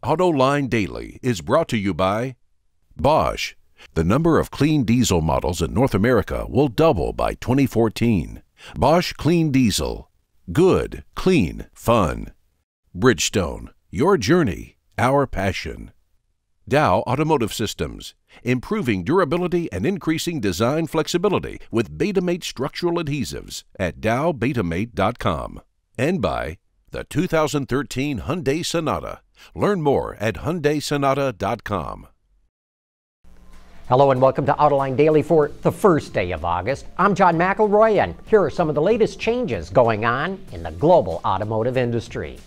Autoline Daily is brought to you by Bosch. The number of clean diesel models in North America will double by 2014. Bosch Clean Diesel. Good, clean, fun. Bridgestone. Your journey, our passion. Dow Automotive Systems. Improving durability and increasing design flexibility with Betamate structural adhesives at dowbetamate.com. And by the 2013 Hyundai Sonata. Learn more at HyundaiSonata.com. Hello and welcome to Autoline Daily for the first day of August. I'm John McElroy, and here are some of the latest changes going on in the global automotive industry.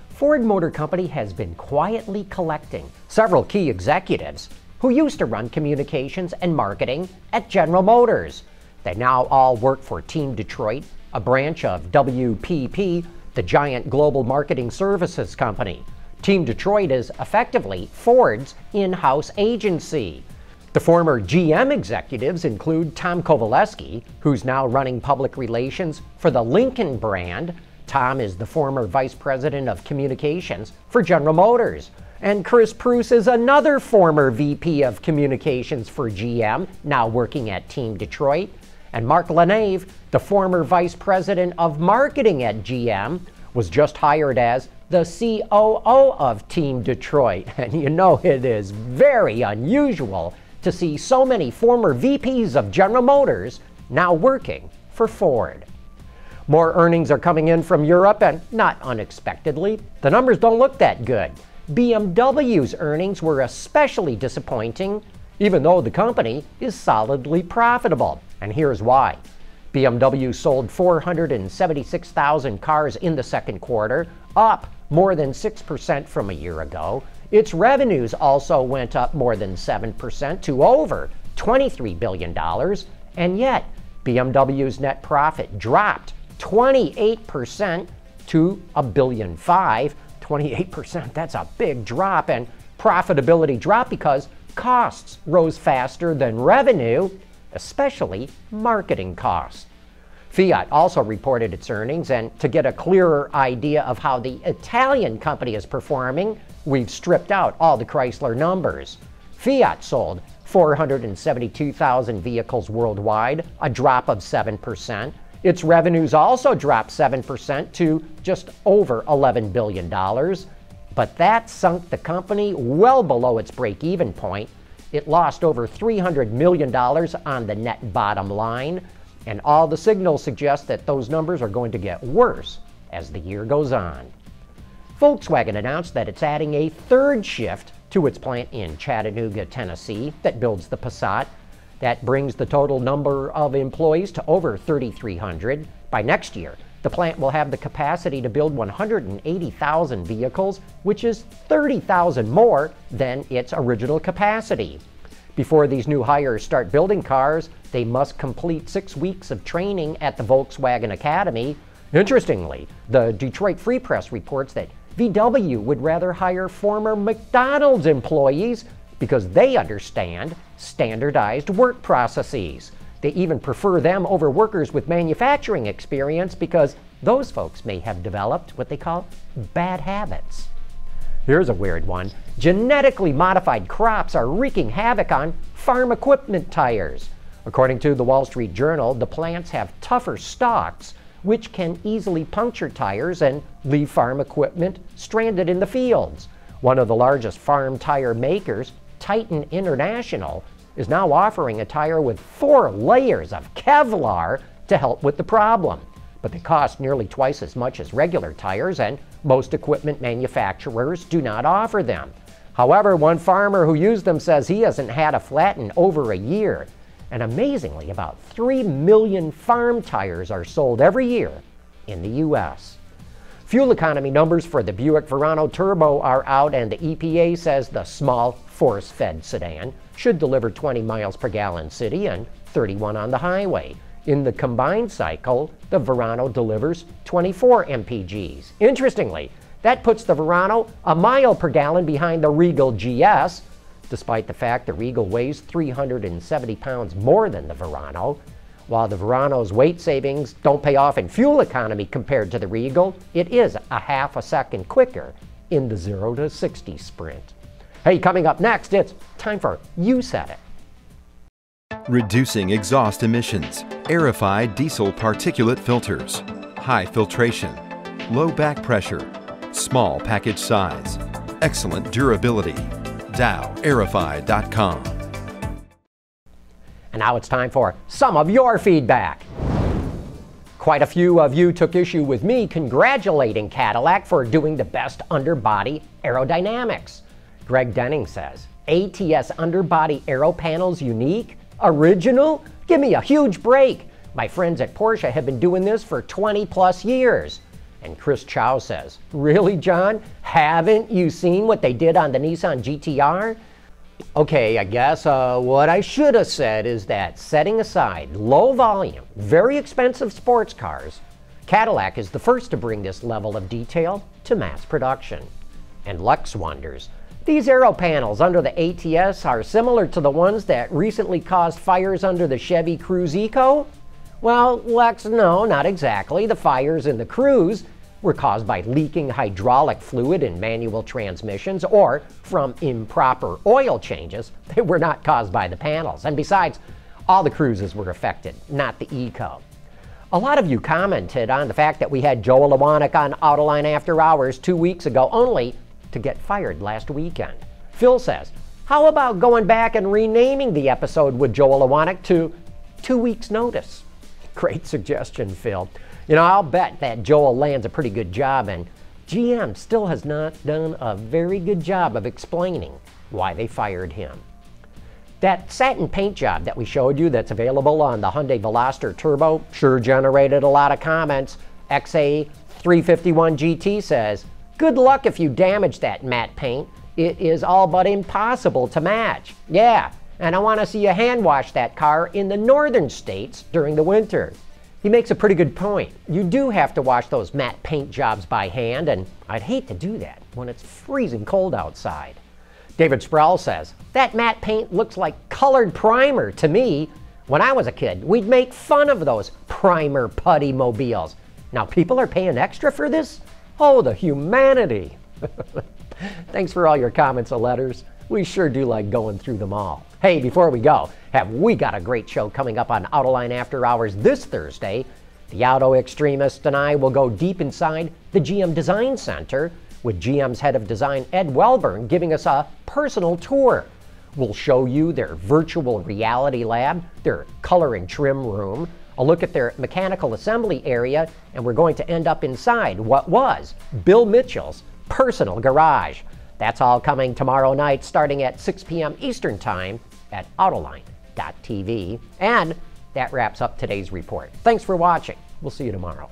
Ford Motor Company has been quietly collecting several key executives who used to run communications and marketing at General Motors. They now all work for Team Detroit, a branch of WPP, the giant global marketing services company. Team Detroit is effectively Ford's in-house agency. The former GM executives include Tom Kowaleski, who's now running public relations for the Lincoln brand. Tom is the former vice president of communications for General Motors. And Chris Pruce is another former VP of communications for GM, now working at Team Detroit. And Mark LaNave, the former vice president of marketing at GM, was just hired as the COO of Team Detroit. And you know it is very unusual to see so many former VPs of General Motors now working for Ford. More earnings are coming in from Europe, and not unexpectedly, the numbers don't look that good. BMW's earnings were especially disappointing, even though the company is solidly profitable. And here's why. BMW sold 476,000 cars in the second quarter, up more than 6% from a year ago. Its revenues also went up more than 7% to over $23 billion. And yet, BMW's net profit dropped 28% to $1.5 billion. 28%, that's a big drop. And profitability dropped because costs rose faster than revenue, especially marketing costs. Fiat also reported its earnings, and to get a clearer idea of how the Italian company is performing, we've stripped out all the Chrysler numbers. Fiat sold 472,000 vehicles worldwide, a drop of 7%. Its revenues also dropped 7% to just over $11 billion. But that sunk the company well below its break-even point. It lost over $300 million on the net bottom line, and all the signals suggest that those numbers are going to get worse as the year goes on. Volkswagen announced that it's adding a third shift to its plant in Chattanooga, Tennessee, that builds the Passat. That brings the total number of employees to over 3,300. By next year, the plant will have the capacity to build 180,000 vehicles, which is 30,000 more than its original capacity. Before these new hires start building cars, they must complete 6 weeks of training at the Volkswagen Academy. Interestingly, the Detroit Free Press reports that VW would rather hire former McDonald's employees because they understand standardized work processes. They even prefer them over workers with manufacturing experience because those folks may have developed what they call bad habits. Here's a weird one. Genetically modified crops are wreaking havoc on farm equipment tires. According to the Wall Street Journal, the plants have tougher stalks, which can easily puncture tires and leave farm equipment stranded in the fields. One of the largest farm tire makers, Titan International, is now offering a tire with 4 layers of Kevlar to help with the problem. But they cost nearly twice as much as regular tires, and most equipment manufacturers do not offer them. However, one farmer who used them says he hasn't had a flat in over a year. And amazingly, about 3 million farm tires are sold every year in the U.S. Fuel economy numbers for the Buick Verano Turbo are out, and the EPA says the small force-fed sedan should deliver 20 miles per gallon city and 31 on the highway. In the combined cycle, the Verano delivers 24 mpgs. Interestingly, that puts the Verano a mile per gallon behind the Regal GS, despite the fact the Regal weighs 370 pounds more than the Verano. While the Verano's weight savings don't pay off in fuel economy compared to the Regal, it is a half a second quicker in the 0 to 60 sprint. Hey, coming up next, it's time for You Said It. Reducing exhaust emissions, aerified diesel particulate filters, high filtration, low back pressure, small package size, excellent durability. DowAerify.com. And now it's time for some of your feedback. Quite a few of you took issue with me congratulating Cadillac for doing the best underbody aerodynamics. Greg Denning says, ATS underbody aero panels unique? Original? Give me a huge break. My friends at Porsche have been doing this for 20 plus years. And Chris Chow says, really, John? Haven't you seen what they did on the Nissan GTR? Okay, I guess what I should have said is that setting aside low volume, very expensive sports cars, Cadillac is the first to bring this level of detail to mass production. And Lex wonders, these aero panels under the ATS are similar to the ones that recently caused fires under the Chevy Cruze Eco? Well, Lex, no, not exactly. The fires in the Cruze were caused by leaking hydraulic fluid in manual transmissions or from improper oil changes. They were not caused by the panels. And besides, all the Cruzes were affected, not the Eco. A lot of you commented on the fact that we had Joe Lewanick on Autoline After Hours 2 weeks ago, only to get fired last weekend. Phil says, how about going back and renaming the episode with Joe Lewanick to 2 weeks notice? Great suggestion, Phil. You know, I'll bet that Joel lands a pretty good job, and GM still has not done a very good job of explaining why they fired him. That satin paint job that we showed you that's available on the Hyundai Veloster Turbo sure generated a lot of comments. XA351GT says, good luck if you damage that matte paint. It is all but impossible to match. Yeah, and I want to see you hand wash that car in the northern states during the winter. He makes a pretty good point. You do have to wash those matte paint jobs by hand, and I'd hate to do that when it's freezing cold outside. David Sproul says, that matte paint looks like colored primer to me. When I was a kid, we'd make fun of those primer putty mobiles. Now people are paying extra for this? Oh, the humanity. Thanks for all your comments and letters. We sure do like going through them all. Hey, before we go, have we got a great show coming up on Autoline After Hours this Thursday. The Auto Extremist and I will go deep inside the GM Design Center with GM's head of design, Ed Welburn, giving us a personal tour. We'll show you their virtual reality lab, their color and trim room, a look at their mechanical assembly area, and we're going to end up inside what was Bill Mitchell's personal garage. That's all coming tomorrow night starting at 6 p.m. Eastern Time at Autoline.tv. And that wraps up today's report. Thanks for watching. We'll see you tomorrow.